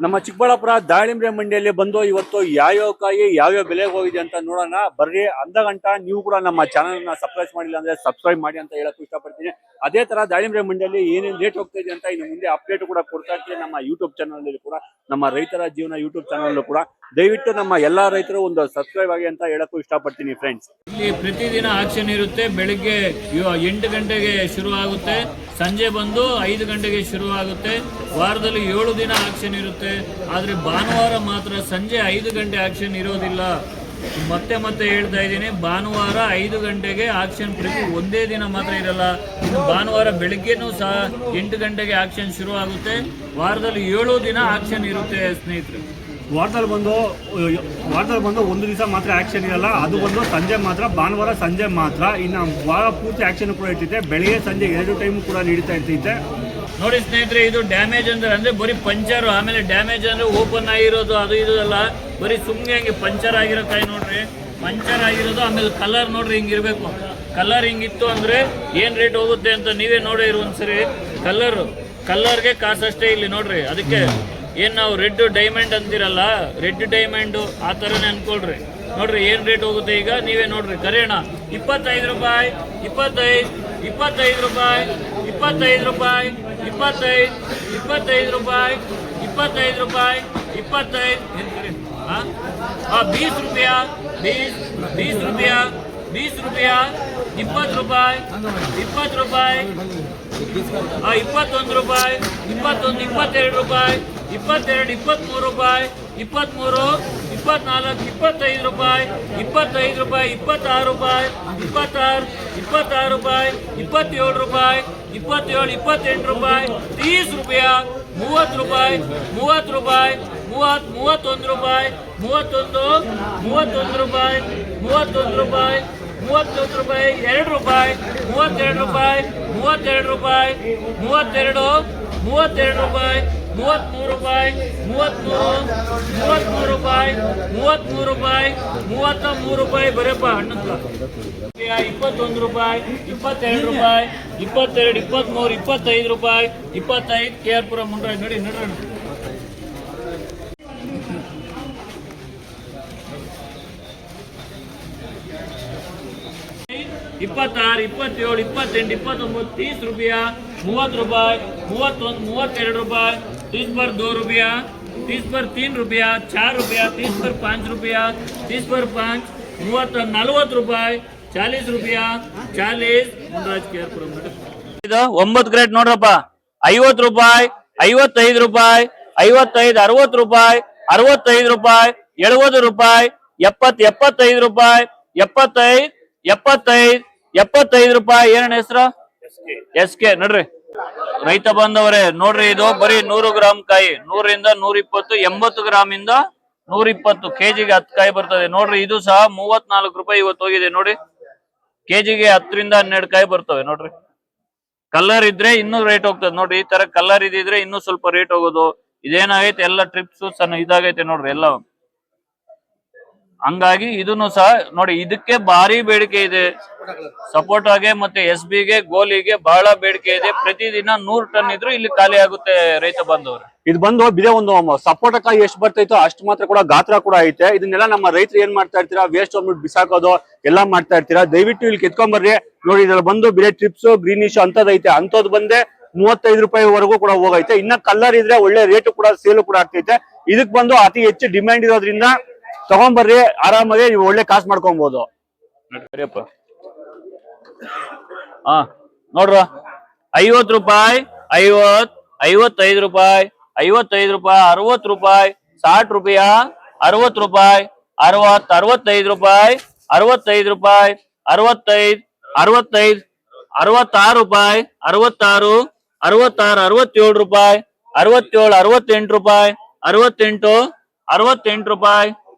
ನಮ್ಮ ಚಿಕ್ಕಬಳ್ಳಾಪುರ ದಾಳಿಂಬ್ರೆ ಮಂಡಿಯಲ್ಲಿ ಬಂದು ಇವತ್ತು ಯಾವ್ಯಾವ ಕಾಯಿ ಯಾವ್ಯಾವ ಬೆಲೆಗೆ ಹೋಗಿದೆ ಅಂತ ನೋಡೋಣ ಬರ್ರಿ. ಅರ್ಧ ಗಂಟೆ ನೀವು ಕೂಡ ನಮ್ಮ ಚಾನಲ್ ನ ಸಬ್ಸ್ಕ್ರೈಬ್ ಮಾಡಿಲ್ಲ ಅಂದ್ರೆ ಸಬ್ಸ್ಕ್ರೈಬ್ ಮಾಡಿ ಅಂತ ಹೇಳಕ್ ಇಷ್ಟಪಡ್ತೀನಿ. ಅದೇ ತರ ದಾಳಿಂಬ್ರೆ ಮಂಡಿಯಲ್ಲಿ ಏನೇನು ರೇಟ್ ಹೋಗ್ತಾ ಇದೆ ಅಂತ ಇನ್ನು ಮುಂದೆ ಅಪ್ಡೇಟ್ ಕೂಡ ಕೊಡ್ತಾ ಇರ್ತೀವಿ ನಮ್ಮ ಯೂಟ್ಯೂಬ್ ಚಾನಲ್ ಅಲ್ಲಿ ಕೂಡ, ನಮ್ಮ ರೈತರ ಜೀವನ ಯೂಟ್ಯೂಬ್ ಚಾನಲ್ ಕೂಡ. ದಯವಿಟ್ಟು ನಮ್ಮ ಎಲ್ಲಾ ರೈತರು ಒಂದು ಸಬ್ಸ್ಕ್ರೈಬ್ ಆಗಿ ಅಂತ ಹೇಳಕ್ಕೂ ಇಷ್ಟಪಡ್ತೀನಿ ಫ್ರೆಂಡ್ಸ್. ಇಲ್ಲಿ ಪ್ರತಿದಿನ ಆಕ್ಷನ್ ಇರುತ್ತೆ. ಬೆಳಿಗ್ಗೆ 8 ಗಂಟೆಗೆ ಶುರು ಆಗುತ್ತೆ, ಸಂಜೆ ಬಂದು 5 ಗಂಟೆಗೆ ಶುರು ಆಗುತ್ತೆ. ವಾರದಲ್ಲಿ 7 ದಿನ ಆಕ್ಷನ್ ಇರುತ್ತೆ. ಆದರೆ ಭಾನುವಾರ ಮಾತ್ರ ಸಂಜೆ 5 ಗಂಟೆ ಆಕ್ಷನ್ ಇರೋದಿಲ್ಲ. ಮತ್ತೆ ಹೇಳ್ತಾ ಇದ್ದೀನಿ, ಭಾನುವಾರ 5 ಗಂಟೆಗೆ ಆಕ್ಷನ್ ಪ್ರತಿ ಒಂದೇ ದಿನ ಮಾತ್ರ ಇರಲ್ಲ. ಇನ್ನು ಭಾನುವಾರ ಬೆಳಿಗ್ಗೆನೂ ಸಹ 8 ಗಂಟೆಗೆ ಆಕ್ಷನ್ ಶುರು ಆಗುತ್ತೆ. ವಾರದಲ್ಲಿ 7 ದಿನ ಆಕ್ಷನ್ ಇರುತ್ತೆ ಸ್ನೇಹಿತರೆ. ವಾರದಲ್ಲಿ ಬಂದು ಒಂದು ದಿವಸ ಮಾತ್ರ ಆಕ್ಷನ್ ಇರಲ್ಲ, ಅದು ಬಂದು ಸಂಜೆ ಮಾತ್ರ, ಭಾನುವಾರ ಸಂಜೆ ಮಾತ್ರ. ಇನ್ನು ವಾರ ಪೂರ್ತಿ ಆಕ್ಷನ್ ಕೂಡ ಇರ್ತೈತೆ, ಬೆಳಿಗ್ಗೆ ಸಂಜೆ 2 ಟೈಮ್ ಕೂಡ ನೀಡ್ತಾ ಇರ್ತೈತೆ. ನೋಡಿ ಸ್ನೇಹಿತರೆ, ಇದು ಡ್ಯಾಮೇಜ್ ಅಂದ್ರೆ ಬರೀ ಪಂಚರ್. ಆಮೇಲೆ ಡ್ಯಾಮೇಜ್ ಅಂದ್ರೆ ಓಪನ್ ಆಗಿರೋದು ಅದು ಇದು ಅಲ್ಲ, ಬರೀ ಸುಮ್ಮನೆ ಹಂಗೆ ಪಂಚರ್ ಆಗಿರೋ ಕಾಯಿ ನೋಡ್ರಿ, ಪಂಚರ್ ಆಗಿರೋದು. ಆಮೇಲೆ ಕಲರ್ ನೋಡ್ರಿ ಹಿಂಗಿರ್ಬೇಕು. ಕಲರ್ ಹಿಂಗಿತ್ತು ಅಂದ್ರೆ ಏನ್ ರೇಟ್ ಹೋಗುತ್ತೆ ಅಂತ ನೀವೇ ನೋಡಿರಿ ಒಂದ್ಸರಿ. ಕಲರ್ಗೆ ಕಾಸಷ್ಟೇ ಇಲ್ಲಿ ನೋಡ್ರಿ. ಅದಕ್ಕೆ ಏನ್ ನಾವು ರೆಡ್ ಡೈಮಂಡ್ ಅಂತಿರಲ್ಲ, ರೆಡ್ ಡೈಮಂಡ್ ಆ ಥರನೇ ಅನ್ಕೊಳ್ರಿ. ನೋಡ್ರಿ ಏನ್ ರೇಟ್ ಹೋಗುತ್ತೆ ಈಗ ನೀವೇ ನೋಡ್ರಿ. ಕರೆಯೋಣ 25 ರೂಪಾಯಿ, 25 ರೂಪಾಯಿ, 25 ರೂಪಾಯಿ, 25 ರೂಪಾಯಿ, 25 ರೂಪಾಯಿ, 25 20 ರೂಪಾಯಿ, 20 ರೂಪಾಯಿ, 20 ರೂಪಾಯಿ, 20 ರೂಪಾಯಿ, 20 ರೂಪಾಯಿ, 21 ರೂಪಾಯಿ, 21, 22 ರೂಪಾಯಿ, 22, 23 ರೂಪಾಯಿ, 23, 24, 25 ರೂಪಾಯಿ, 25 ರೂಪಾಯಿ, 26 ರೂಪಾಯಿ, 26 ರೂಪಾಯಿ, 27 ರೂಪಾಯಿ, 27, 28 ರೂಪಾಯಿ, 30 ರೂಪಾಯಿ, 30 ರೂಪಾಯಿ, 30 ರೂಪಾಯಿ, 31 ರೂಪಾಯಿ, 31 ರೂಪಾಯಿ, 31 ರೂಪಾಯಿ, 31 ರೂಪಾಯಿ, 2 ರೂಪಾಯಿ, 32 ರೂಪಾಯಿ, 32 ರೂಪಾಯಿ, 32, 32 ರೂಪಾಯಿ, 33 ರೂಪಾಯಿ, 33 ರೂಪಾಯಿ, 33 ರೂಪಾಯಿ, 33 ರೂಪಾಯಿ ಬರಪ್ಪ ಹಣ್ಣಕ್ಕ. 21 ರೂಪಾಯಿ, 22 ರೂಪಾಯಿ, 22, 23, 25 ರೂಪಾಯಿ, 25 KR-ಪುರ ಮುಂಡ್ರಾಜ್. ನೋಡಿ ನೋಡೋಣ. ಇಪ್ಪತ್ತಾರು, 27, 28, 29, 30 ರೂಪಾಯಿ, 30 ರೂಪಾಯಿ, 31, 32 ರೂಪಾಯಿ, 30 पर 2 रुपया, 30 पर 3 रुपया, 4 रुपया, 30 पर 5 रुपया, 30 पर 5, 40 ರೂಪಾಯಿ, 40 ರೂಪಾಯಿ, 40 ಮುಂಡ್ರಾಜ್ KR-ಪುರ. ಇದು 9 ಗ್ರೇಡ್ ನೋಡ್ರಪ್ಪ. 50 ರೂಪಾಯಿ, 55 ರೂಪಾಯಿ, 55, 60 ರೂಪಾಯಿ, 65 ರೂಪಾಯಿ, 70 ರೂಪಾಯಿ, 70, 75 ರೂಪಾಯಿ, 75, 75, 75 ರೂಪಾಯಿ. ಏನಣ್ಣ ಹೆಸರು? SK. ನೋಡ್ರಿ ರೈತ ಬಂದವರೇ, ನೋಡ್ರಿ ಇದು ಬರೀ 100 ಗ್ರಾಮ್ ಕಾಯಿ, 100ರಿಂದ 120, 80 ಗ್ರಾಮ್ ಇಂದ 120 ಕೆಜಿಗೆ 10 ಕಾಯಿ ಬರ್ತದೆ. ನೋಡ್ರಿ ಇದು ಸಹ 34 ರೂಪಾಯಿ ಇವತ್ತು ಹೋಗಿದೆ. ನೋಡಿ ಕೆಜಿಗೆ 10ರಿಂದ 12 ಕಾಯಿ ಬರ್ತವೆ. ನೋಡ್ರಿ ಕಲರ್ ಇದ್ರೆ ಇನ್ನೂ ರೇಟ್ ಹೋಗ್ತದೆ. ನೋಡ್ರಿ ಈ ತರ ಕಲರ್ ಇದ್ರೆ ಇನ್ನೂ ಸ್ವಲ್ಪ ರೇಟ್ ಹೋಗೋದು. ಇದೇನಾಗೈತೆ ಎಲ್ಲ ಟ್ರಿಪ್ಸ್ ಸಣ್ಣ ಇದಾಗೈತೆ ನೋಡ್ರಿ ಎಲ್ಲ. ಹಂಗಾಗಿ ಇದನ್ನು ಸಹ ನೋಡಿ, ಇದಕ್ಕೆ ಭಾರಿ ಬೇಡಿಕೆ ಇದೆ. ಸಪೋಟಾಗೆ ಮತ್ತೆ SB-ಗೆ, ಗೋಲಿಗೆ ಬಹಳ ಬೇಡಿಕೆ ಇದೆ. ಪ್ರತಿದಿನ 100 ಟನ್ ಇದ್ರು ಇಲ್ಲಿ ಖಾಲಿ ಆಗುತ್ತೆ ರೈತ ಬಂದವರು. ಇದು ಬಂದು ಬಿದೆ ಒಂದು ಸಪೋಟಕಾಯಿ ಎಷ್ಟು ಬರ್ತೈತೋ ಅಷ್ಟು ಮಾತ್ರ ಕೂಡ ಗಾತ್ರ ಕೂಡ ಐತೆ. ಇದನ್ನೆಲ್ಲ ನಮ್ಮ ರೈತರು ಏನ್ ಮಾಡ್ತಾ ಇರ್ತೀರಾ, ವೇಸ್ಟ್ ಹೋಗ್ಬಿಟ್ಟು ಬಿಸಾಕೋದು ಎಲ್ಲಾ ಮಾಡ್ತಾ ಇರ್ತೀರಾ. ದಯವಿಟ್ಟು ಇಲ್ಲಿ ಕಿತ್ಕೊಂಡ್ಬರ್ರಿ. ನೋಡಿ ಇದ್ರಲ್ಲಿ ಬಂದು ಬಿರೆ ಟ್ರಿಪ್ಸ್, ಗ್ರೀನಿಶ್ ಅಂತದೈತೆ. ಅಂತದ್ ಬಂದೆ 35 ರೂಪಾಯಿವರೆಗೂ ಕೂಡ ಹೋಗೈತೆ. ಇನ್ನ ಕಲರ್ ಇದ್ರೆ ಒಳ್ಳೆ ರೇಟ್ ಕೂಡ ಸೇಲ್ ಕೂಡ ಆಗ್ತೈತೆ. ಇದಕ್ ಬಂದು ಅತಿ ಹೆಚ್ಚು ಡಿಮ್ಯಾಂಡ್ ಇರೋದ್ರಿಂದ ತಗೊಂಡ್ಬರ್ರಿ, ಆರಾಮಾಗಿ ನೀವು ಒಳ್ಳೆ ಕಾಸು ಮಾಡ್ಕೊಬಹುದು. ನೋಡ್ರ 50 ರೂಪಾಯಿ, 50, 55 ರೂಪಾಯಿ, 55 ರೂಪಾಯಿ, 60 ರೂಪಾಯಿ, 60 ರೂಪಾಯಿ, 60 ರೂಪಾಯಿ, 60, 65 ರೂಪಾಯಿ, 65 ರೂಪಾಯಿ, 65, 65, 66 ರೂಪಾಯಿ, 66, 66, 67 ರೂಪಾಯಿ, 67, 68 ರೂಪಾಯಿ, 68, 68 ರೂಪಾಯಿ,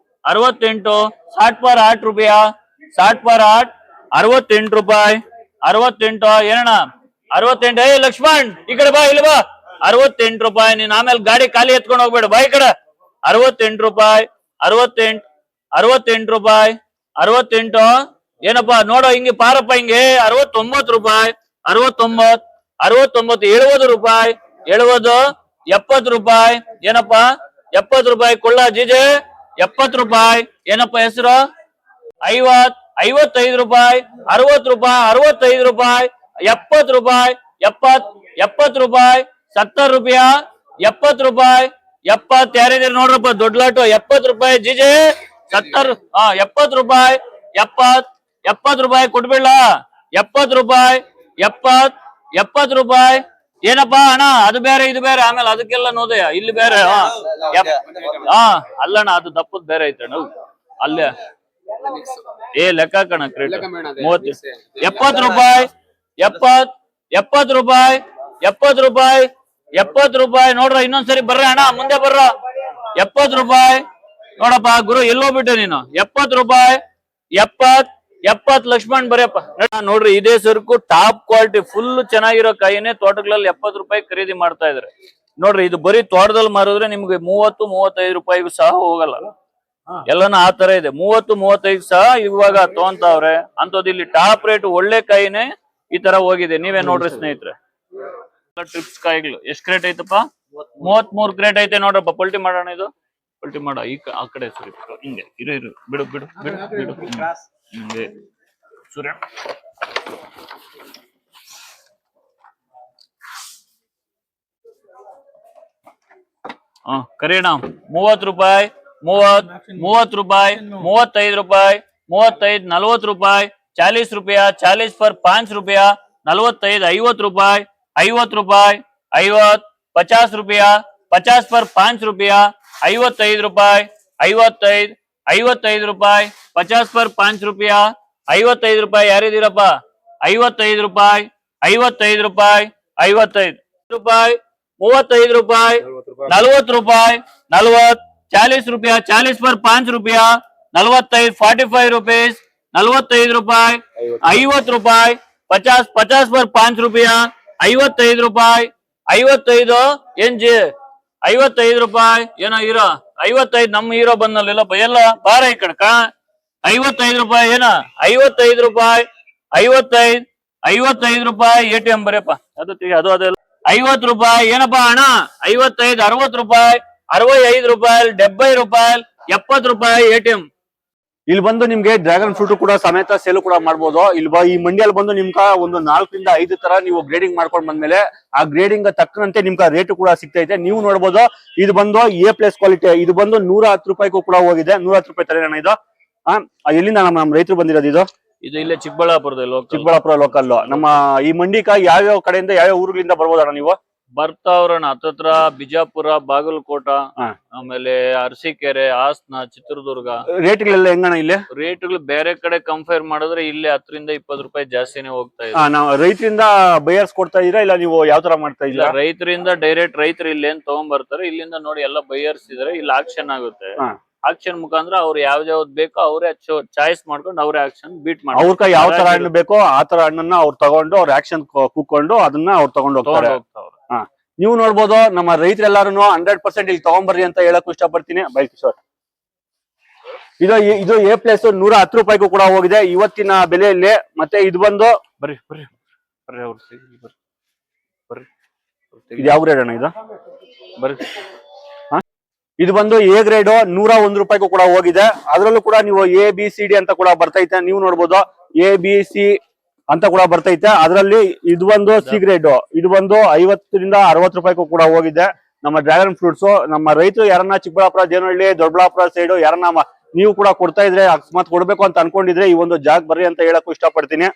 68, 60 पर 8 ರೂಪಾಯಿ, 60 पर 8, 68 ರೂಪಾಯಿ, 68. ಏನಣ್ಣ 68? ಏ ಲಕ್ಷ್ಮಣ್ ಈ ಕಡೆ ಬಾ, ಇಲ್ಲಿ ಬಾ. 68 ರೂಪಾಯಿ. ನೀನ್ ಆಮೇಲೆ ಗಾಡಿ ಖಾಲಿ ಎತ್ಕೊಂಡು ಹೋಗ್ಬೇಡ, ಬಾ ಈ ಕಡೆ. 68 ರೂಪಾಯಿ, 68, 68 ರೂಪಾಯಿ, 68. ಏನಪ್ಪಾ ನೋಡೋ ಹಿಂಗೆ ಪಾರಪ್ಪ ಹಿಂಗೆ. 69 ರೂಪಾಯಿ, 69, 69, 70 ರೂಪಾಯಿ, 70, 70 ರೂಪಾಯಿ. ಏನಪ್ಪಾ 70 ರೂಪಾಯಿ ಕೊಳ್ಳ ಜಿಜೆ 70 ರೂಪಾಯಿ ಏನಪ್ಪ ಹೆಸರು 55 ರೂಪಾಯಿ 60 ರೂಪಾಯಿ 65 ರೂಪಾಯಿ 70 ರೂಪಾಯಿ 70 ರೂಪಾಯಿ 70 ರೂಪಾಯಿ 70 ರೂಪಾಯಿ 70 ಯಾರಿದ್ದೀರಿ ನೋಡ್ರಪ್ಪ ದೊಡ್ಡ ಲಾಟು 70 ರೂಪಾಯಿ ಜಿಜೆ 70 70 ರೂಪಾಯಿ 70 ರೂಪಾಯಿ ಕೊಟ್ಬಿಡ್ಲ 70 ರೂಪಾಯಿ 70 ರೂಪಾಯಿ ಏನಪ್ಪಾ ಅಣ್ಣ ಅದು ಬೇರೆ ಇದು ಬೇರೆ ಆಮೇಲೆ ಅದಕ್ಕೆಲ್ಲ ನೋದಯ ಇಲ್ಲಿ ಬೇರೆ ಅಲ್ಲಣ್ಣ ಅದು ದಪ್ಪದ್ ಬೇರೆ ಐತಣ್ಣ ಅಲ್ಲೇ ಲೆಕ್ಕ ಕಣ ಕ್ರೇಟ್ 70 ರೂಪಾಯಿ 70 ರೂಪಾಯಿ 70 ರೂಪಾಯಿ 70 ರೂಪಾಯಿ ನೋಡ್ರ ಇನ್ನೊಂದ್ಸರಿ ಬರ್ರ ಅಣ್ಣ ಮುಂದೆ ಬರ್ರ 70 ರೂಪಾಯಿ ನೋಡಪ್ಪ ಗುರು ಎಲ್ಲೋಗ್ಬಿಟ್ಟೆ ನೀನು 70 ರೂಪಾಯಿ 70 ಲಕ್ಷ್ಮಣ್ ಬರೆಯಪ್ಪ ನೋಡ್ರಿ ಇದೇ ಸರಕು ಟಾಪ್ ಕ್ವಾಲಿಟಿ ಫುಲ್ ಚೆನ್ನಾಗಿರೋ ಕಾಯಿನೇ ತೋಟಗಳಲ್ಲಿ 70 ರೂಪಾಯಿ ಖರೀದಿ ಮಾಡ್ತಾ ಇದ್ರೆ ನೋಡ್ರಿ ಇದು ಬರೀ ತೋಟದಲ್ಲಿ ಮಾರಿದ್ರೆ ನಿಮ್ಗೆ 30-35 ರೂಪಾಯಿಗೂ ಸಹ ಹೋಗಲ್ಲ ಎಲ್ಲಾನು ಆ ತರ ಇದೆ 30-35 ಸಹ ಇವಾಗ ತಗೊಂತಾವ್ರೆ ಅಂತದ್ ಇಲ್ಲಿ ಟಾಪ್ ರೇಟ್ ಒಳ್ಳೆ ಕಾಯಿನೇ ಈ ತರ ಹೋಗಿದೆ ನೀವೇ ನೋಡ್ರಿ ಸ್ನೇಹಿತರೆ ಟ್ರಿಪ್ಸ್ ಕಾಯಿಗಳು ಎಷ್ಟ್ ಕ್ರೇಟ್ ಐತಪ್ಪ 33 ಕ್ರೇಟ್ ಐತೆ ನೋಡ್ರಪ್ಪ ಪಲ್ಟಿ ಮಾಡೋಣ ಇದು ಪಲ್ಟಿ ಮಾಡ ಆ ಕಡೆ ಸರಿ ಹಿಂಗೆ ಇರು ಬಿಡು ಹಿಂಗೆ ಸೂರ್ಯ ಕರೀಣ 30 ರೂಪಾಯಿ 30 ರೂಪಾಯಿ 35 ರೂಪಾಯಿ 35 40 ರೂಪಾಯಿ 40 ರೂಪಾಯಿ 40 पर 5 रुपया 45 50 ರೂಪಾಯಿ 50 ರೂಪಾಯಿ 50 50 ರೂಪಾಯಿ 50 पर 5 रुपया 55 ರೂಪಾಯಿ 55 55 ರೂಪಾಯಿ 50 पर 5 रुपया 55 ರೂಪಾಯಿ ಯಾರಿದ್ದೀರಪ್ಪ 55 ರೂಪಾಯಿ 55 ರೂಪಾಯಿ 55 ರೂಪಾಯಿ 35 ರೂಪಾಯಿ 40 ರೂಪಾಯಿ 40 40 ರೂಪಾಯಿ 40 पर 5 रुपया 45 45 रुपीस 45 ರೂಪಾಯಿ 50 ರೂಪಾಯಿ 50 50 पर 5 रुपया 55 ರೂಪಾಯಿ 55 ಏನ್ ಜಿ 55 ರೂಪಾಯಿ ಏನೋ ಹೀರೋ 55 ನಮ್ಮ ಹೀರೋ ಬಂದಲ್ಲ ಎಲ್ಲ ಬಾರ ಈ ಕಡ್ಕ 55 ರೂಪಾಯಿ ಏನ 55 ರೂಪಾಯಿ 55 ರೂಪಾಯಿ ಎಟಿಎಂ ಬರೆಯಪ್ಪ ಅದು ಅದೆಲ್ಲ 50 ರೂಪಾಯಿ ಏನಪ್ಪಾ ಅಣ್ಣ 55 60 ರೂಪಾಯಿ 65 ರೂಪಾಯಿ 70 ರೂಪಾಯಿ 70 ರೂಪಾಯಿ ಎಟಿಎಂ ಇಲ್ಲಿ ಬಂದು ನಿಮ್ಗೆ ಡ್ರ್ಯಾಗನ್ ಫ್ರೂಟ್ ಕೂಡ ಸಮೇತ ಸೇಲ್ ಕೂಡ ಮಾಡ್ಬೋದು ಇಲ್ಲಿ ಈ ಮಂಡಿಯಲ್ಲಿ ಬಂದು ನಿಮ್ಗ ಒಂದು 4-5 ತರ ನೀವು ಗ್ರೇಡಿಂಗ್ ಮಾಡ್ಕೊಂಡ್ ಬಂದ್ಮೇಲೆ ಆ ಗ್ರೇಡಿಂಗ್ ತಕ್ಕಂತೆ ನಿಮ್ಗೆ ರೇಟ್ ಕೂಡ ಸಿಗ್ತೈತೆ ನೀವು ನೋಡ್ಬೋದು ಇದು ಬಂದು A+ ಕ್ವಾಲಿಟಿ ಇದು ಬಂದು 110 ರೂಪಾಯಿಗೂ ಕೂಡ ಹೋಗಿದೆ 110 ರೂಪಾಯಿ ತರ ಇದು ಎಲ್ಲಿಂದ ನಮ್ಮ ರೈತರು ಬಂದಿರೋದು ಇದು ಇಲ್ಲೇ ಚಿಕ್ಕಬಳ್ಳಾಪುರ ಲೋಕಲ್ ನಮ್ಮ ಈ ಮಂಡಿಕ ಯಾವ್ಯಾವ ಕಡೆಯಿಂದ ಯಾವ್ಯಾವ ಊರುಗಳಿಂದ ಬರ್ಬೋದಣ್ಣ ನೀವು ಬರ್ತಾವ್ರಣ್ಣ ಹತ್ತತ್ರ ಬಿಜಾಪುರ ಬಾಗಲಕೋಟ ಆಮೇಲೆ ಅರಸೀಕೆರೆ ಹಾಸನ ಚಿತ್ರದುರ್ಗ ರೇಟ್ಗಳೆಲ್ಲ ಹೆಂಗಣ್ಣ ಇಲ್ಲಿ ರೇಟ್ಗಳು ಬೇರೆ ಕಡೆ ಕಂಪೇರ್ ಮಾಡಿದ್ರೆ ಇಲ್ಲಿ 10-20 ರೂಪಾಯಿ ಜಾಸ್ತಿನೇ ಹೋಗ್ತಾ ಇದೆ ನಾವು ರೈತರಿಂದ ಬೈಯರ್ಸ್ ಕೊಡ್ತಾ ಇದೀರಾ ಇಲ್ಲ ನೀವು ಯಾವ ತರ ಮಾಡ್ತಾ ಇಲ್ಲ ರೈತರಿಂದ ಡೈರೆಕ್ಟ್ ರೈತರು ಇಲ್ಲಿ ಏನ್ ತಗೊಂಡ್ ಬರ್ತಾರೆ ಇಲ್ಲಿಂದ ನೋಡಿ ಎಲ್ಲ ಬೈಯರ್ಸ್ ಇದ್ರೆ ಇಲ್ಲಿ ಆಕ್ಷನ್ ಆಗುತ್ತೆ ಆಕ್ಷನ್ ಮುಖಾಂತರ ಅವ್ರು ಯಾವ್ದು ಬೇಕೋ ಅವರೇ ಚಾಯ್ಸ್ ಮಾಡ್ಕೊಂಡು ಅವ್ರೇ ಆಕ್ಷನ್ ಬೀಟ್ ಮಾಡಿ ಅವ್ರ ಯಾವ ತರ ಹಣ್ಣು ಬೇಕೋ ಆ ತರ ಹಣ್ಣನ್ನ ಅವ್ರು ತಗೊಂಡು ಅವ್ರ ಆಕ್ಷನ್ ಕೂಕೊಂಡು ಅದನ್ನ ಅವ್ರು ತಗೊಂಡು ಹೋಗ್ತಾರೆ ನೀವು ನೋಡ್ಬೋದು ನಮ್ಮ ರೈತರೆಲ್ಲಾರು 100% ಇಲ್ಲಿ ತಗೊಂಡ್ಬರ್ರಿ ಅಂತ ಹೇಳಕ್ ಇಷ್ಟಪಡ್ತೀನಿ ಬೈ ಕಿಶೋರ್ ಇದು A+ 110 ರೂಪಾಯಿಗೂ ಕೂಡ ಹೋಗಿದೆ ಇವತ್ತಿನ ಬೆಲೆಯಲ್ಲಿ ಮತ್ತೆ ಇದು ಬಂದು ಬರ್ರಿ ಇದು ಯಾವ ಗ್ರೇಡ್ ಅಣ್ಣ ಇದು ಬರ್ರಿ ಇದು ಬಂದು A ಗ್ರೇಡ್ 101 ರೂಪಾಯಿಗೂ ಕೂಡ ಹೋಗಿದೆ ಅದರಲ್ಲೂ ಕೂಡ ನೀವು ABCD ಅಂತ ಕೂಡ ಬರ್ತೈತೆ ನೀವು ನೋಡ್ಬೋದು ABC ಅಂತ ಕೂಡ ಬರ್ತೈತೆ ಅದರಲ್ಲಿ ಇದು ಒಂದು C ಗ್ರೇಡ್ ಇದು ಬಂದು 50-60 ರೂಪಾಯಿಗೂ ಕೂಡ ಹೋಗಿದೆ ನಮ್ಮ ಡ್ರ್ಯಾಗನ್ ಫ್ರೂಟ್ಸ್ ನಮ್ಮ ರೈತರು ಯಾರನ್ನ ಚಿಕ್ಕಬಳ್ಳಾಪುರ ದೇವನಹಳ್ಳಿ ದೊಡ್ಡಬಳ್ಳಾಪುರ ಸೈಡ್ ಯಾರನ್ನ ನೀವು ಕೂಡ ಕೊಡ್ತಾ ಇದ್ರೆ ಅಕಸ್ಮಾತ್ ಕೊಡ್ಬೇಕು ಅಂತ ಅನ್ಕೊಂಡಿದ್ರೆ ಈ ಒಂದು ಜಾಗ ಬರ್ರಿ ಅಂತ ಹೇಳಕ್ ಇಷ್ಟಪಡ್ತೀನಿ